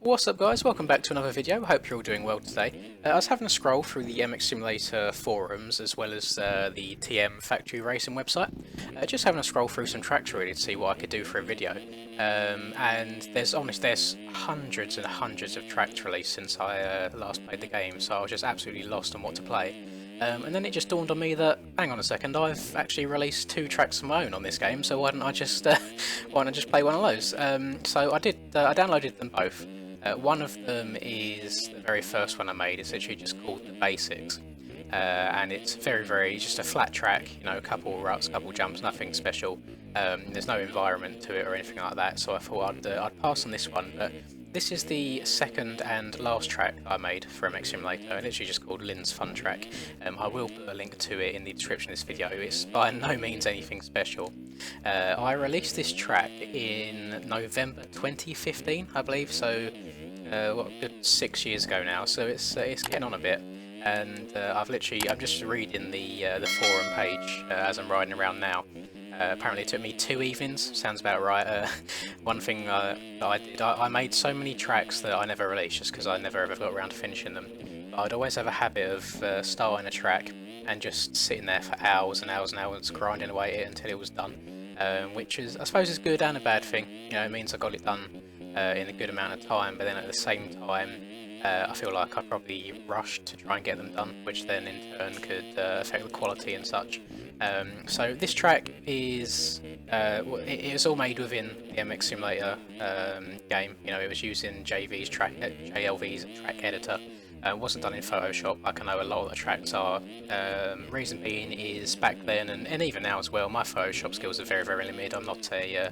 What's up guys, welcome back to another video. I hope you're all doing well today. I was having a scroll through the MX Simulator forums as well as the TM factory racing website. Just having a scroll through some tracks really to see what I could do for a video. And there's hundreds and hundreds of tracks released since I last played the game, so I was just absolutely lost on what to play. And then it just dawned on me that, hang on a second, I've actually released 2 tracks of my own on this game, so why don't I just play one of those? So I did. I downloaded them both. One of them is the very first one I made. It's literally just called The Basics, and it's very just a flat track. You know, a couple ruts, couple jumps, nothing special. There's no environment to it or anything like that. So I thought I'd pass on this one. But this is the second and last track I made for MX Simulator, and it's just called Lynds Fun Track. I will put a link to it in the description of this video. It's by no means anything special. I released this track in November 2015, I believe, so good 6 years ago now, so it's getting on a bit. And I'm just reading the forum page as I'm riding around now. Apparently it took me 2 evenings, sounds about right. One thing that I did, I made so many tracks that I never released just because I never ever got around to finishing them. But I'd always have a habit of starting a track and just sitting there for hours and hours and hours grinding away at it until it was done, which is, I suppose, is good and a bad thing. You know, it means I got it done in a good amount of time, but then at the same time I feel like I probably rushed to try and get them done, which then in turn could affect the quality and such. So this track is it was all made within the MX Simulator game. You know, it was using JLV's track editor. Wasn't done in Photoshop like I know a lot of the tracks are. Reason being is back then and even now as well, my Photoshop skills are very limited. I'm not a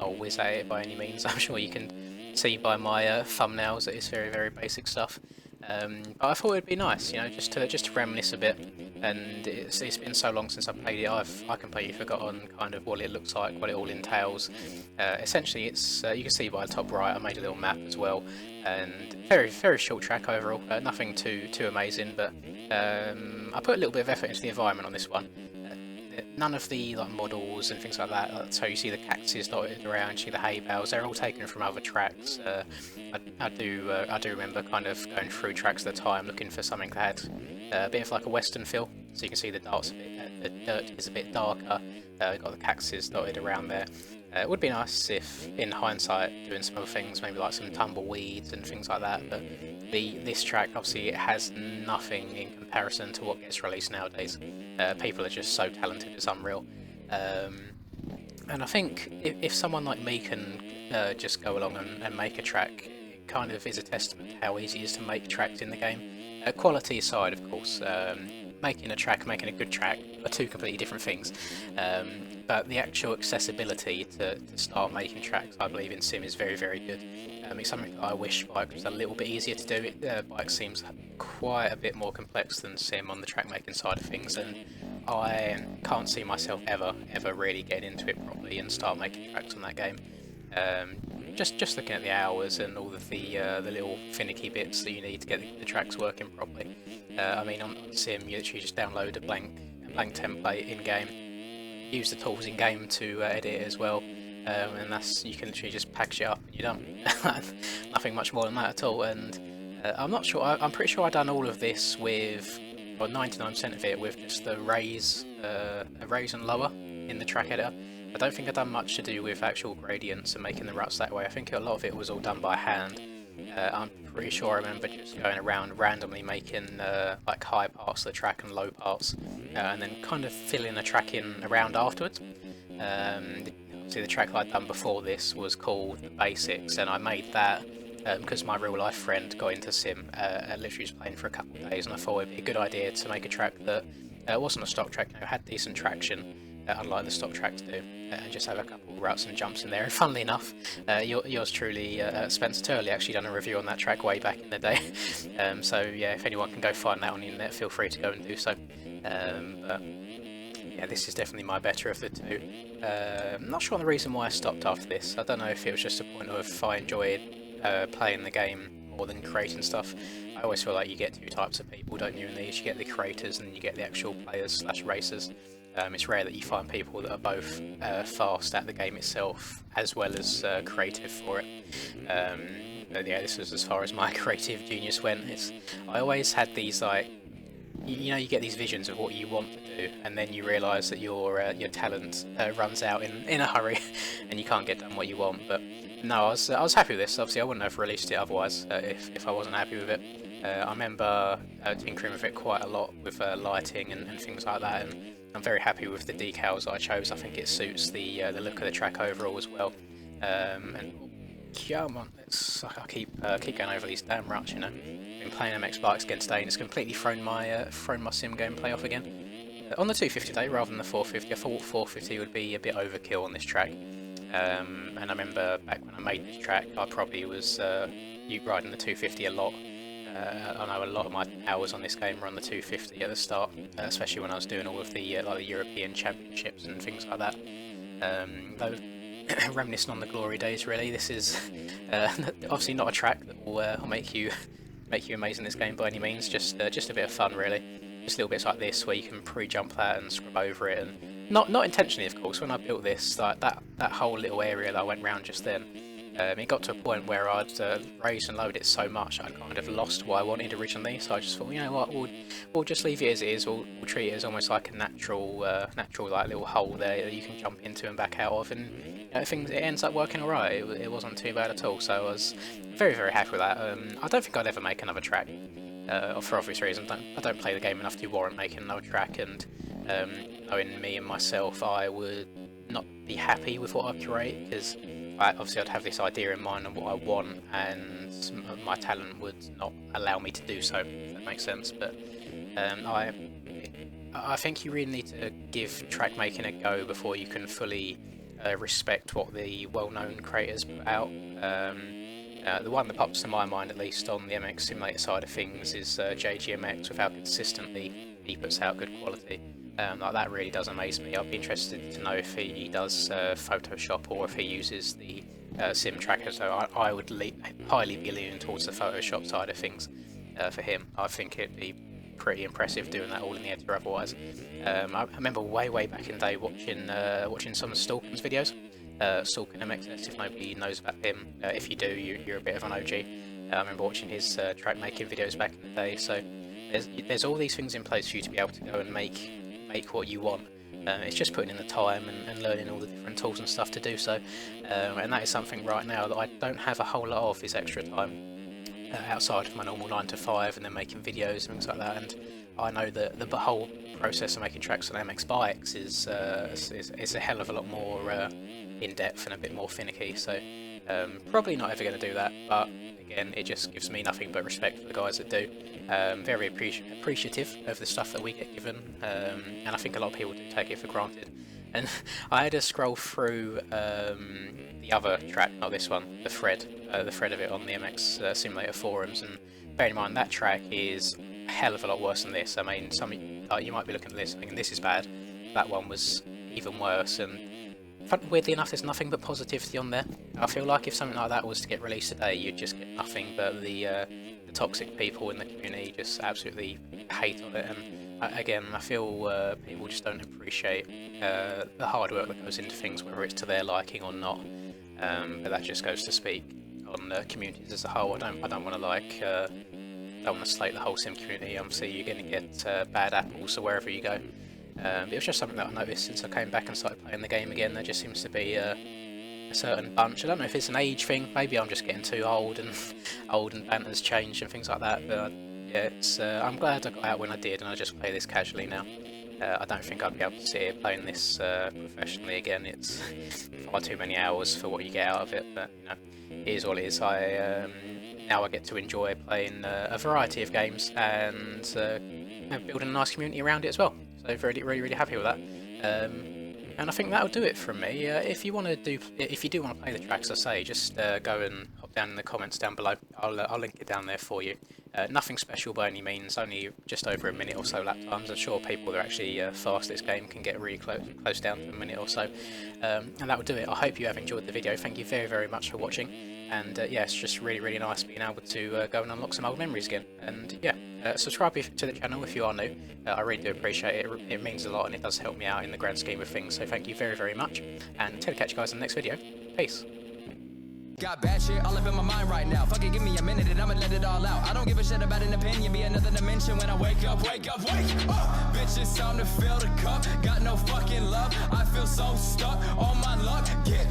whiz at it by any means. I'm sure you can see by my thumbnails that it's very basic stuff. But I thought it'd be nice, you know, just to reminisce a bit. And it's been so long since I played it, I completely forgotten kind of what it looks like, what it all entails. Essentially, it's you can see by the top right, I made a little map as well, and very short track overall. Nothing too amazing, but I put a little bit of effort into the environment on this one. None of the models and things like that, so you see the cactuses dotted around, you see the hay bales, they're all taken from other tracks. I do remember kind of going through tracks at the time looking for something that had a bit of like a western feel, so you can see the dirt is a bit darker, got the cactuses dotted around there. It would be nice if, in hindsight, doing some other things, maybe like some tumbleweeds and things like that, but this track, obviously, it has nothing in comparison to what gets released nowadays. People are just so talented, it's unreal. And I think if someone like me can just go along and make a track, it kind of is a testament to how easy it is to make tracks in the game. Quality aside, of course, making a good track are 2 completely different things. But the actual accessibility to start making tracks, I believe, in Sim is very good. It's something that I wish Bike was a little bit easier to do. Bike seems quite a bit more complex than Sim on the track making side of things, and I can't see myself ever really getting into it properly and start making tracks on that game. Just looking at the hours and all of the little finicky bits that you need to get the tracks working properly. I mean, on Sim, you literally just download a blank template in game, use the tools in game to edit it as well, and you can literally just package it up and you're done. Nothing much more than that at all. And I'm not sure. I'm pretty sure I've done all of this with, or 99% of it with just the raise and lower in the track editor. I don't think I've done much to do with actual gradients and making the ruts that way. I think a lot of it was all done by hand. I'm pretty sure I remember just going around randomly making like high parts of the track and low parts, and then kind of filling the track in around afterwards. See, the track I'd done before this was called The Basics, and I made that because my real life friend got into Sim, literally was playing for a couple of days, and I thought it'd be a good idea to make a track that wasn't a stock track, you know, had decent traction, unlike the stock tracks do, and just have a couple of ruts and jumps in there. And funnily enough, yours truly, Spencer Turley, actually done a review on that track way back in the day. So yeah, if anyone can go find that on the internet, feel free to go and do so. But yeah, this is definitely my better of the 2. I'm not sure on the reason why I stopped after this. I don't know if it was just a point of I enjoyed playing the game more than creating stuff. I always feel like you get 2 types of people, don't you, in these? You get the creators and you get the actual players / racers. It's rare that you find people that are both fast at the game itself as well as creative for it. yeah, this was as far as my creative genius went. I always had these like, you know, you get these visions of what you want to do, and then you realise that your talent runs out in a hurry, and you can't get done what you want. But no, I was happy with this. Obviously, I wouldn't have released it otherwise if I wasn't happy with it. I remember tinkering with it quite a lot with lighting and things like that, and I'm very happy with the decals that I chose. I think it suits the look of the track overall as well. And come on, I keep going over these damn ruts, you know. Been playing MX bikes again today, and it's completely thrown my sim gameplay off again. On the 250 day rather than the 450, I thought 450 would be a bit overkill on this track. And I remember back when I made this track, I probably was riding the 250 a lot. I know a lot of my hours on this game were on the 250 at the start, especially when I was doing all of the like the European Championships and things like that. Though reminiscing on the glory days, really. This is obviously not a track that will make you amazing in this game by any means. Just a bit of fun, really. Just little bits like this where you can pre-jump that and scrub over it, and not intentionally, of course. When I built this, like that whole little area that I went round just then. It got to a point where I'd raised and lowered it so much I kind of lost what I wanted originally, so I just thought, you know what, we'll just leave it as it is. We'll treat it as almost like a natural like little hole there that you can jump into and back out of, and it ends up working alright. It wasn't too bad at all, so I was very, very happy with that. I don't think I'd ever make another track, for obvious reasons. I don't play the game enough to warrant making another track, and knowing me and myself, I would not be happy with what I curate, because obviously I'd have this idea in mind of what I want, and my talent would not allow me to do so, if that makes sense. But I think you really need to give track making a go before you can fully respect what the well-known creators put out. The one that pops to my mind, at least on the MX Simulator side of things, is JGMX, with how consistently he puts out good quality. Like that really does amaze me. I'd be interested to know if he does Photoshop or if he uses the sim tracker. So I would highly be leaning towards the Photoshop side of things for him. I think it'd be pretty impressive doing that all in the editor otherwise. I remember way back in the day watching some of Stalken's videos. Stalken MXS, if nobody knows about him. If you do, you're a bit of an OG. I remember watching his track making videos back in the day. So there's all these things in place for you to be able to go and make what you want. It's just putting in the time and learning all the different tools and stuff to do so, and that is something right now that I don't have a whole lot of, is extra time outside of my normal 9 to 5 and then making videos and things like that. And I know that the whole process of making tracks on MX bikes is a hell of a lot more in depth and a bit more finicky, so probably not ever going to do that. But again, it just gives me nothing but respect for the guys that do. Very appreciative of the stuff that we get given, and I think a lot of people do take it for granted. And I had to scroll through the other track, not this one, the thread of it on the MX Simulator forums, and bear in mind that track is a hell of a lot worse than this. I mean, you might be looking at this thinking this is bad. That one was even worse, and weirdly enough, there's nothing but positivity on there. I feel like if something like that was to get released today, you'd just get nothing but the toxic people in the community just absolutely hate on it. And again, I feel people just don't appreciate the hard work that goes into things, whether it's to their liking or not. But that just goes to speak on communities as a whole. I don't want to slate the whole sim community. Obviously, you're going to get bad apples or wherever you go. It was just something that I noticed since I came back and started playing the game again. There just seems to be a certain bunch. I don't know if it's an age thing. Maybe I'm just getting too old and banter's changed and things like that. But yeah, I'm glad I got out when I did, and I just play this casually now. I don't think I'd be able to sit here playing this professionally again. It's far too many hours for what you get out of it. But you know, it is what it is. Now I get to enjoy playing a variety of games and building a nice community around it as well. So really happy with that. And I think that'll do it from me. If you do want to play the tracks, I say, just go and hop down in the comments down below. I'll link it down there for you. Nothing special by any means, only just over a minute or so lap times. I'm sure people that are actually fast this game can get really close down to a minute or so. And that will do it. I hope you have enjoyed the video. Thank you very much for watching. And yeah, it's just really nice being able to go and unlock some old memories again. And yeah, subscribe to the channel if you are new. I really do appreciate it. It means a lot, and it does help me out in the grand scheme of things. So thank you very much. And until I catch you guys in the next video, peace. Got bad shit all up in my mind right now. Fuck it, give me a minute and I'ma let it all out. I don't give a shit about an opinion, be another dimension when I wake up, wake up, wake up. Bitch, it's time to fill the cup. Got no fucking love, I feel so stuck on my luck. Get